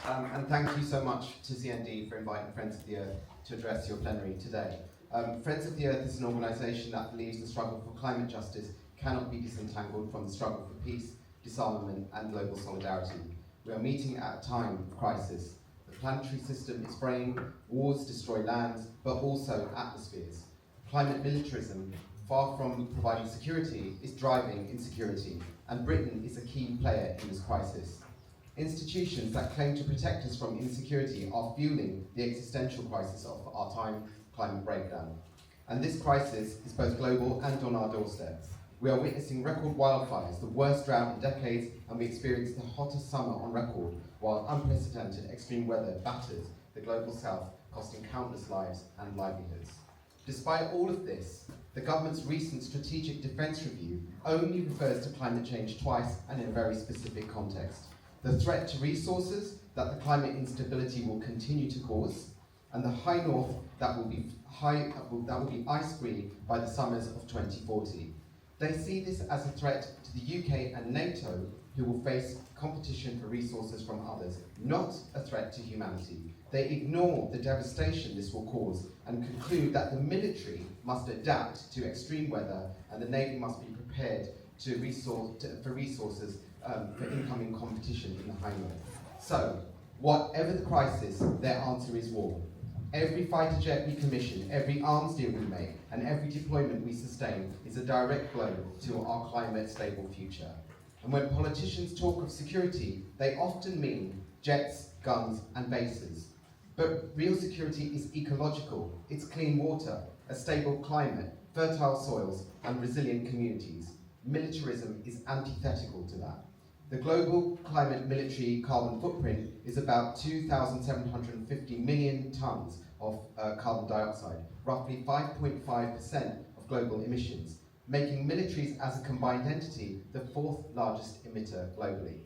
And thank you so much to CND for inviting Friends of the Earth to address your plenary today. Friends of the Earth is an organisation that believes the struggle for climate justice cannot be disentangled from the struggle for peace, disarmament and global solidarity. We are meeting at a time of crisis. The planetary system is fraying, wars destroy lands, but also atmospheres. Climate militarism, far from providing security, is driving insecurity, and Britain is a key player in this crisis. Institutions that claim to protect us from insecurity are fueling the existential crisis of our time, climate breakdown. And this crisis is both global and on our doorstep. We are witnessing record wildfires, the worst drought in decades, and we experience the hottest summer on record, while unprecedented extreme weather batters the global south, costing countless lives and livelihoods. Despite all of this, the government's recent strategic defence review only refers to climate change twice and in a very specific context. The threat to resources that the climate instability will continue to cause, and the high north that will be ice-free by the summers of 2040. They see this as a threat to the UK and NATO, who will face competition for resources from others, not a threat to humanity. They ignore the devastation this will cause and conclude that the military must adapt to extreme weather and the Navy must be prepared for resources for incoming competition in the high north. So, whatever the crisis, their answer is war. Every fighter jet we commission, every arms deal we make, and every deployment we sustain is a direct blow to our climate-stable future. And when politicians talk of security, they often mean jets, guns, and bases. But real security is ecological. It's clean water, a stable climate, fertile soils, and resilient communities. Militarism is antithetical to that. The global climate military carbon footprint is about 2,750 million tonnes of carbon dioxide, roughly 5.5% of global emissions, making militaries as a combined entity the fourth largest emitter globally.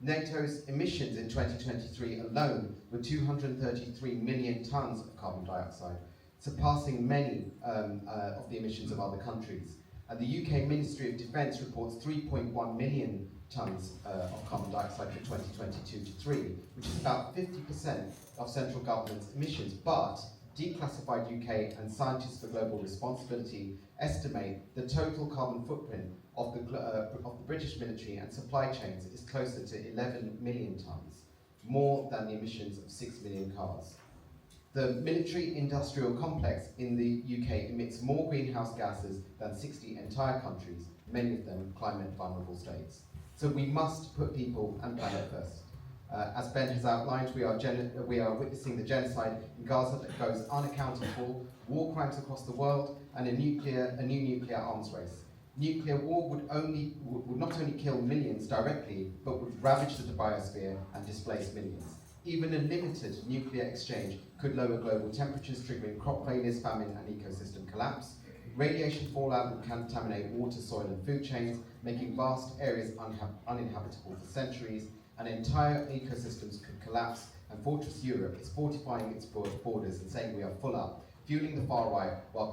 NATO's emissions in 2023 alone were 233 million tonnes of carbon dioxide, surpassing many of the emissions of other countries. And the UK Ministry of Defence reports 3.1 million tonnes of carbon dioxide for 2022-3, which is about 50% of central government's emissions. But Declassified UK and Scientists for Global Responsibility estimate the total carbon footprint of the British military and supply chains is closer to 11 million tonnes, more than the emissions of 6 million cars. The military-industrial complex in the UK emits more greenhouse gases than 60 entire countries, many of them climate-vulnerable states. So we must put people and planet first. As Ben has outlined, we are witnessing the genocide in Gaza that goes unaccounted for, war crimes across the world, and a new nuclear arms race. Nuclear war would not only kill millions directly, but would ravage the biosphere and displace millions. Even a limited nuclear exchange could lower global temperatures, triggering crop failures, famine, and ecosystem collapse. Radiation fallout would contaminate water, soil, and food chains, making vast areas uninhabitable for centuries, and entire ecosystems could collapse, and Fortress Europe is fortifying its borders and saying we are full up, fueling the far right while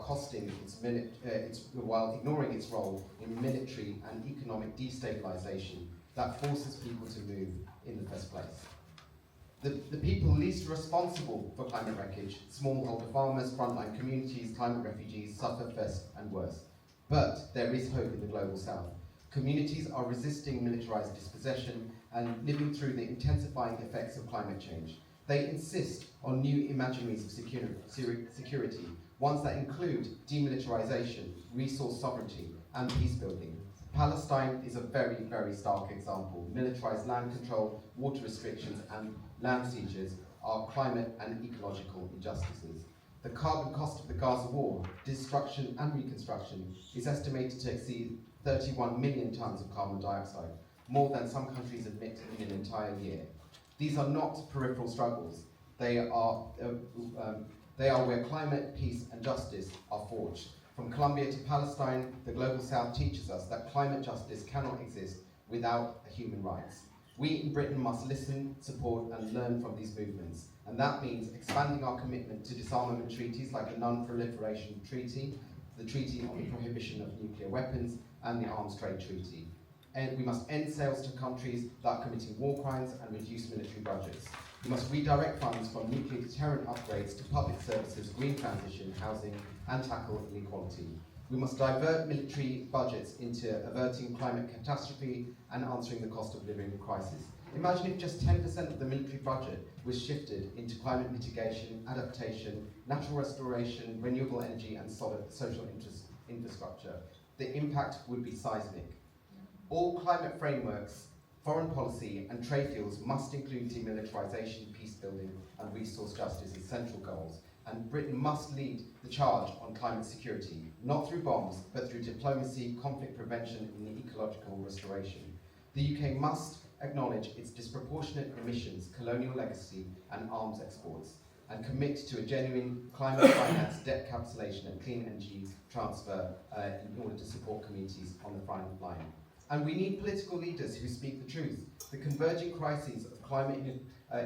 while ignoring its role in military and economic destabilization that forces people to move in the first place. The people least responsible for climate wreckage, smallholder farmers, frontline communities, climate refugees, suffer first and worse. But there is hope in the global south. Communities are resisting militarized dispossession and living through the intensifying effects of climate change. They insist on new imaginaries of security, ones that include demilitarization, resource sovereignty, and peace building. Palestine is a very, very stark example. Militarized land control, water restrictions, and land seizures are climate and ecological injustices. The carbon cost of the Gaza war, destruction and reconstruction, is estimated to exceed 31 million tonnes of carbon dioxide, more than some countries emit in an entire year. These are not peripheral struggles. They are where climate, peace, and justice are forged. From Colombia to Palestine, the Global South teaches us that climate justice cannot exist without human rights. We in Britain must listen, support, and learn from these movements. And that means expanding our commitment to disarmament treaties like the Non-Proliferation Treaty, the Treaty on the Prohibition of Nuclear Weapons, and the Arms Trade Treaty. And we must end sales to countries that are committing war crimes and reduce military budgets. We must redirect funds from nuclear deterrent upgrades to public services, green transition, housing, and tackle inequality. We must divert military budgets into averting climate catastrophe and answering the cost of living crisis. Imagine if just 10% of the military budget was shifted into climate mitigation, adaptation, natural restoration, renewable energy, and solid social infrastructure. The impact would be seismic. All climate frameworks, foreign policy, and trade deals must include demilitarisation, peace building, and resource justice as central goals. And Britain must lead the charge on climate security, not through bombs, but through diplomacy, conflict prevention, and ecological restoration. The UK must acknowledge its disproportionate emissions, colonial legacy, and arms exports, and commit to a genuine climate finance, debt cancellation, and clean energy transfer in order to support communities on the front line. And we need political leaders who speak the truth. The converging crises of climate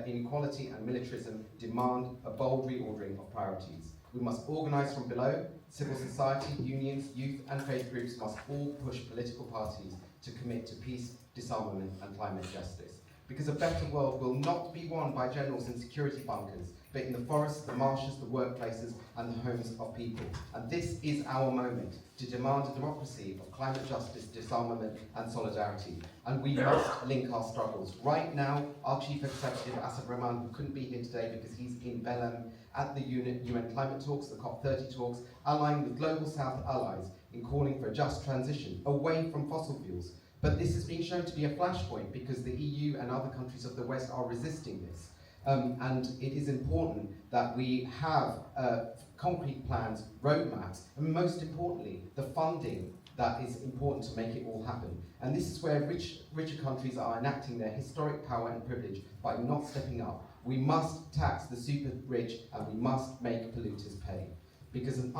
inequality and militarism demand a bold reordering of priorities. We must organise from below. Civil society, unions, youth and faith groups must all push political parties to commit to peace, disarmament and climate justice. Because a better world will not be won by generals in security bunkers, but in the forests, the marshes, the workplaces and the homes of people. And this is our moment to demand a democracy of climate justice, disarmament and solidarity. And we must link our struggles. Right now, our Chief Executive, Asad Rahman, who couldn't be here today because he's in Belém at the UN climate talks, the COP30 talks, allying with Global South allies in calling for a just transition away from fossil fuels. But this has been shown to be a flashpoint because the EU and other countries of the West are resisting this. And it is important that we have concrete plans, roadmaps, and most importantly, the funding that is important to make it all happen. And this is where richer countries are enacting their historic power and privilege by not stepping up. We must tax the super rich and we must make polluters pay. Because an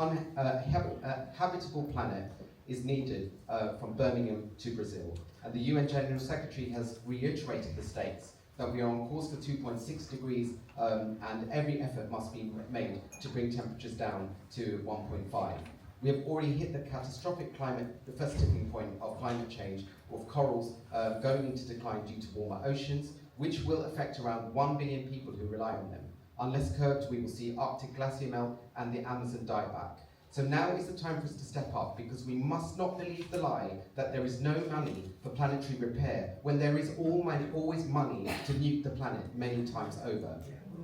habitable planet is needed from Birmingham to Brazil. And the UN General Secretary has reiterated the states that we are on course for 2.6 degrees and every effort must be made to bring temperatures down to 1.5. We have already hit the catastrophic the first tipping point of climate change, with corals going into decline due to warmer oceans, which will affect around 1 billion people who rely on them. Unless curbed, we will see Arctic glacier melt and the Amazon die back. So now is the time for us to step up, because we must not believe the lie that there is no money for planetary repair when there is always money to nuke the planet many times over.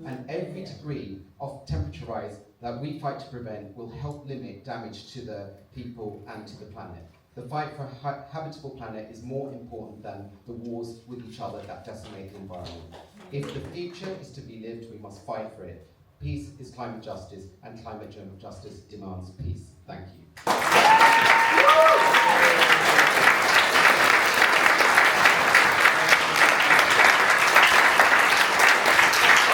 And every degree of temperature rise that we fight to prevent will help limit damage to the people and to the planet. The fight for a habitable planet is more important than the wars with each other that decimate the environment. If the future is to be lived, we must fight for it. Peace is climate justice, and climate justice demands peace. Thank you.